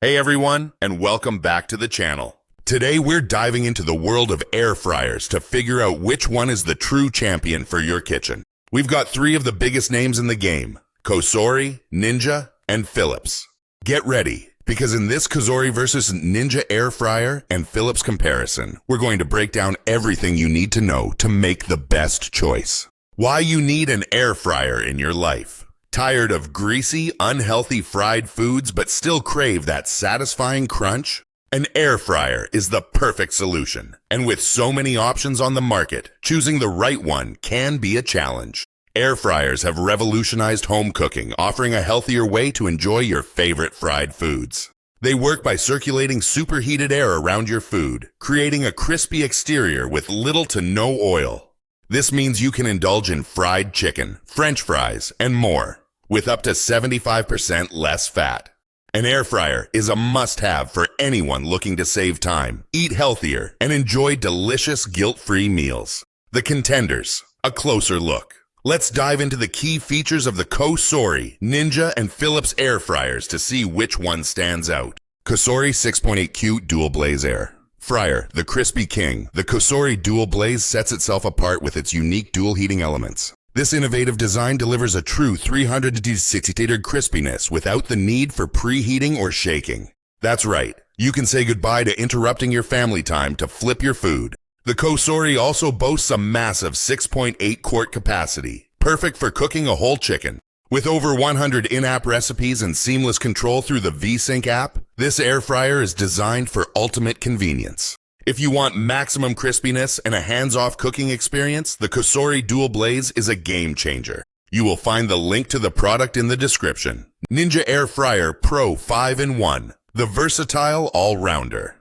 Hey everyone, and welcome back to the channel. Today we're diving into the world of air fryers to figure out which one is the true champion for your kitchen. We've got three of the biggest names in the game: Cosori, Ninja, and Philips. Get ready, because in this Cosori versus Ninja air fryer and Philips comparison, we're going to break down everything you need to know to make the best choice. Why you need an air fryer in your life. Tired of greasy, unhealthy fried foods but still crave that satisfying crunch? An air fryer is the perfect solution. And with so many options on the market, choosing the right one can be a challenge. Air fryers have revolutionized home cooking, offering a healthier way to enjoy your favorite fried foods. They work by circulating superheated air around your food, creating a crispy exterior with little to no oil. This means you can indulge in fried chicken, French fries, and more, with up to 75% less fat. An air fryer is a must-have for anyone looking to save time, eat healthier, and enjoy delicious, guilt-free meals. The contenders, a closer look. Let's dive into the key features of the Cosori, Ninja, and Philips air fryers to see which one stands out. Cosori 6.8Q Dual Blaze Air Fryer, the crispy king. The Cosori Dual Blaze sets itself apart with its unique dual heating elements. This innovative design delivers a true 360° crispiness without the need for preheating or shaking. That's right, you can say goodbye to interrupting your family time to flip your food. The Cosori also boasts a massive 6.8 quart capacity, perfect for cooking a whole chicken. With over 100 in-app recipes and seamless control through the VSync app, this air fryer is designed for ultimate convenience. If you want maximum crispiness and a hands-off cooking experience, the Cosori Dual Blaze is a game changer. You will find the link to the product in the description. Ninja Air Fryer Pro 5-in-1, the versatile all-rounder.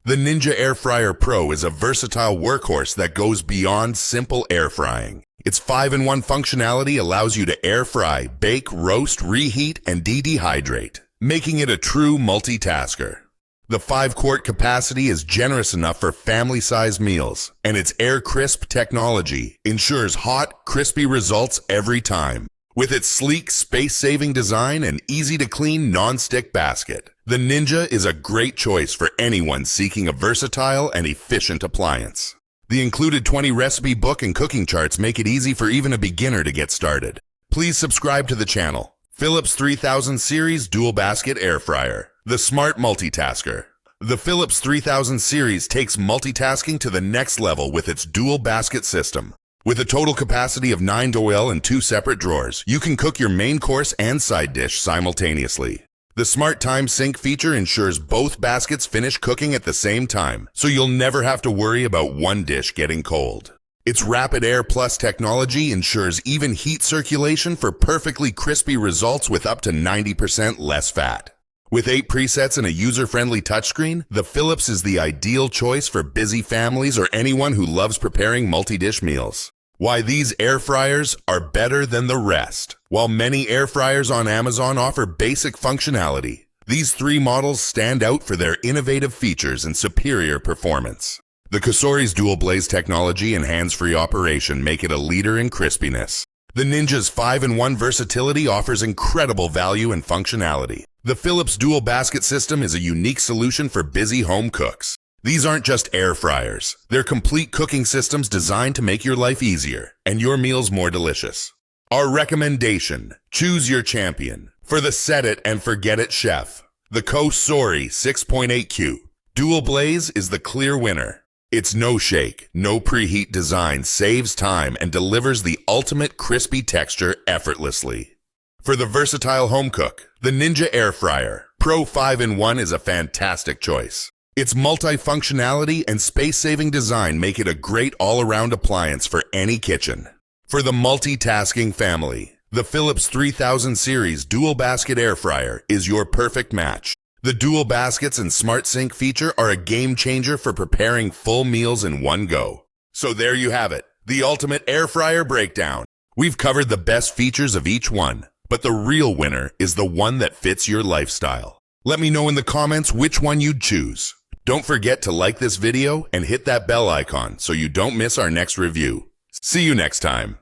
The Ninja Air Fryer Pro is a versatile workhorse that goes beyond simple air frying. Its 5-in-1 functionality allows you to air fry, bake, roast, reheat, and dehydrate, making it a true multitasker. The 5-quart capacity is generous enough for family-sized meals, and its Air Crisp technology ensures hot, crispy results every time. With its sleek, space-saving design and easy-to-clean non-stick basket, the Ninja is a great choice for anyone seeking a versatile and efficient appliance. The included 20-recipe book and cooking charts make it easy for even a beginner to get started. Please subscribe to the channel. Philips 3000 Series Dual Basket Air Fryer. The Smart Multitasker. The Philips 3000 series takes multitasking to the next level with its dual basket system. With a total capacity of 9 oil and 2 separate drawers, you can cook your main course and side dish simultaneously. The Smart Time Sync feature ensures both baskets finish cooking at the same time, so you'll never have to worry about one dish getting cold. Its Rapid Air Plus technology ensures even heat circulation for perfectly crispy results with up to 90% less fat. With 8 presets and a user-friendly touchscreen, the Philips is the ideal choice for busy families or anyone who loves preparing multi-dish meals. Why these air fryers are better than the rest. While many air fryers on Amazon offer basic functionality, these 3 models stand out for their innovative features and superior performance. The Cosori's Dual Blaze technology and hands-free operation make it a leader in crispiness. The Ninja's 5-in-1 versatility offers incredible value and functionality. The Philips Dual Basket System is a unique solution for busy home cooks. These aren't just air fryers. They're complete cooking systems designed to make your life easier and your meals more delicious. Our recommendation: choose your champion. For the set it and forget it chef, the Cosori 6.8Q Dual Blaze is the clear winner. Its no-shake, no preheat design saves time and delivers the ultimate crispy texture effortlessly. For the versatile home cook, the Ninja Air Fryer Pro 5-in-1 is a fantastic choice. Its multi-functionality and space-saving design make it a great all-around appliance for any kitchen. For the multitasking family, the Philips 3000 Series Dual Basket Air Fryer is your perfect match. The dual baskets and Smart Sync feature are a game changer for preparing full meals in one go. So there you have it, the ultimate air fryer breakdown. We've covered the best features of each one, but the real winner is the one that fits your lifestyle. Let me know in the comments which one you'd choose. Don't forget to like this video and hit that bell icon so you don't miss our next review. See you next time.